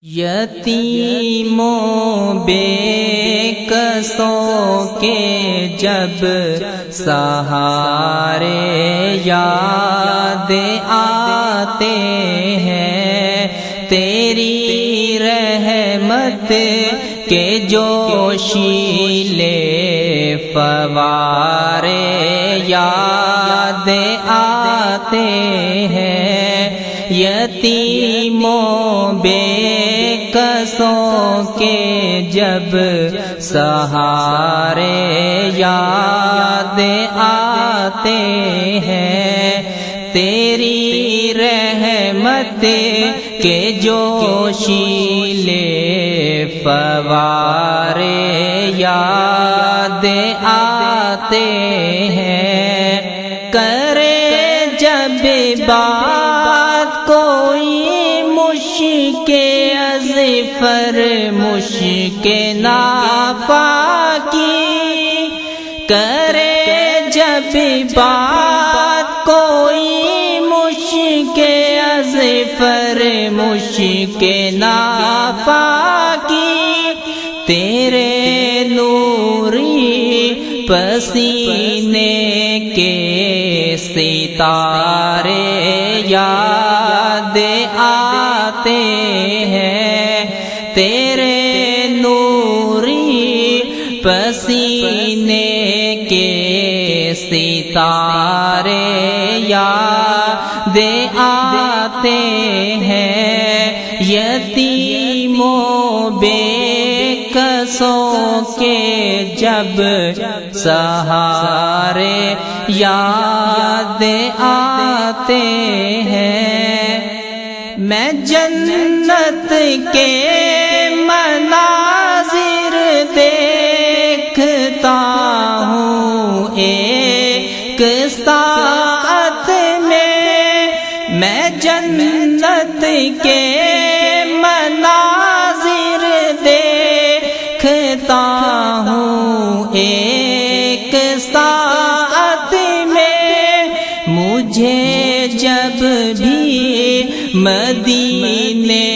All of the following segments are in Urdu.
یتیموں بے کسوں کے جب سہارے یاد آتے ہیں، تیری رحمت کے جوشیلے فوارے یاد آتے ہیں۔ یتیموں بے کسوں کے جب سہارے یاد آتے ہیں، تیری رحمت کے جوشیلے فوارے یاد آتے ہیں۔ کرے جب بات کوئی مشک اظفر مشک نافاکی، کرے جب بات کوئی مشک اظفر مشک نافاکی، تیرے نوری پسینے کے ستارے یاد آتے ہیں، تیرے نوری پسینے کے ستارے یاد آتے ہیں۔ یتیموں بے کسوں کے جب سہارے یاد آتے ہیں، میں جنت کے مناظر دیکھتا ہوں ایک ساعت میں جنت کے مناظر دیکھتا ہوں ایک ساعت میں، مجھے جب بھی مدینے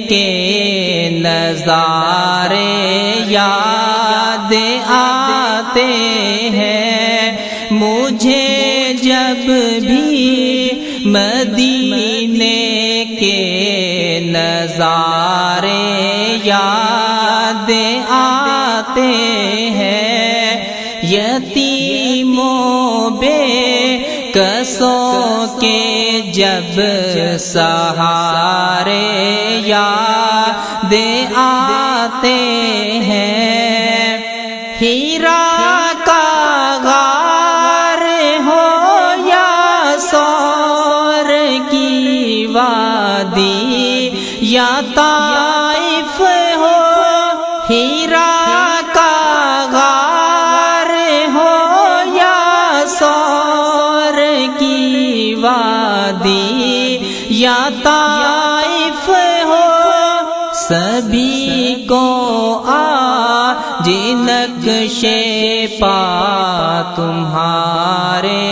کے نظارے یاد آتے ہیں، مجھے جب بھی مدینے کے نظارے یاد آتے ہیں۔ یتیموں بے کسوں کے جب سہارے یاد آتے ہیں، ہیرا کا غار ہو یا سور کی وادی یا طائف ہو، ہیرا کا غار ہو یا سور کی وادی یا طائف ہو، سبھی کو آج نقش پا تمہارے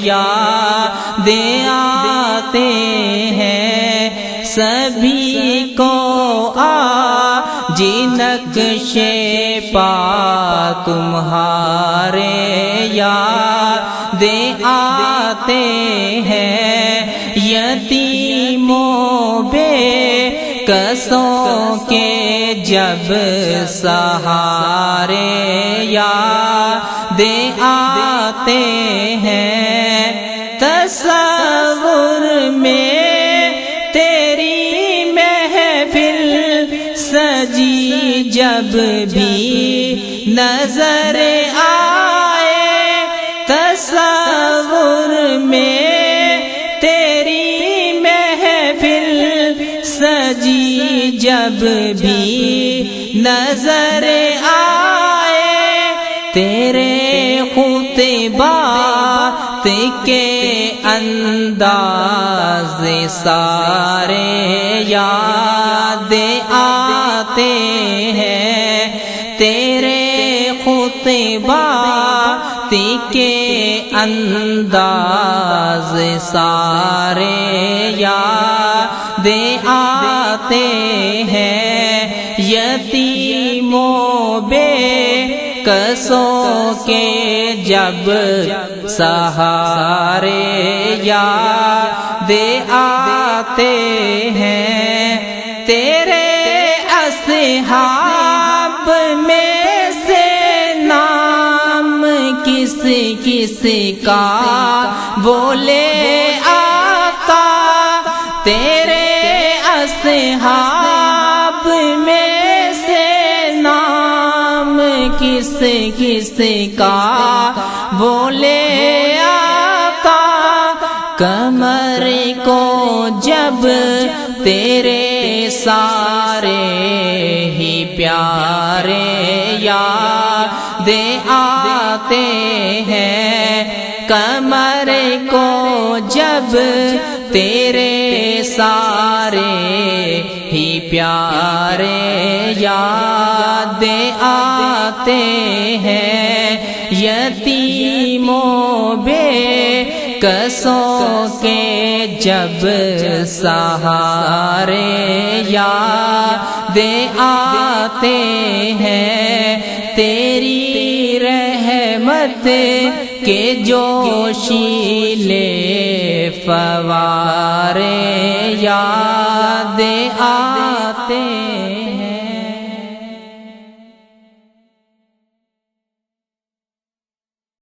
یاد آتے ہیں، سبھی کو آج نقش پا تمہارے یاد آتے ہیں۔ یتیموں بے کسوں کے جب سہارے یاد آتے ہیں، تصور میں تیری محفل سجی جب بھی نظر آئے، تصور میں تیری محفل سجی جب بھی نظر آئے، تیرے خطبات کے انداز سارے یاد آتے ہیں، تیرے خطبات کے انداز سارے یاد آتے ہیں۔ یتیموں بے کسوں کے جب سہارے یاد آتے ہیں، تیرے اصحاب میں سے نام کس کس کا بولے آقا، تیرے اصحاب میں سے نام کس کس کا بولے آقا، کمر کو جب تیرے سارے ہی پیارے یاد آتے ہیں، کمر کو جب تیرے سارے ہی پیارے یاد آتے ہیں، یتیموں بے کسوں کے جب سہارے یاد آتے ہیں، تیری رحمت کے جوشیلے فوارے یاد آتے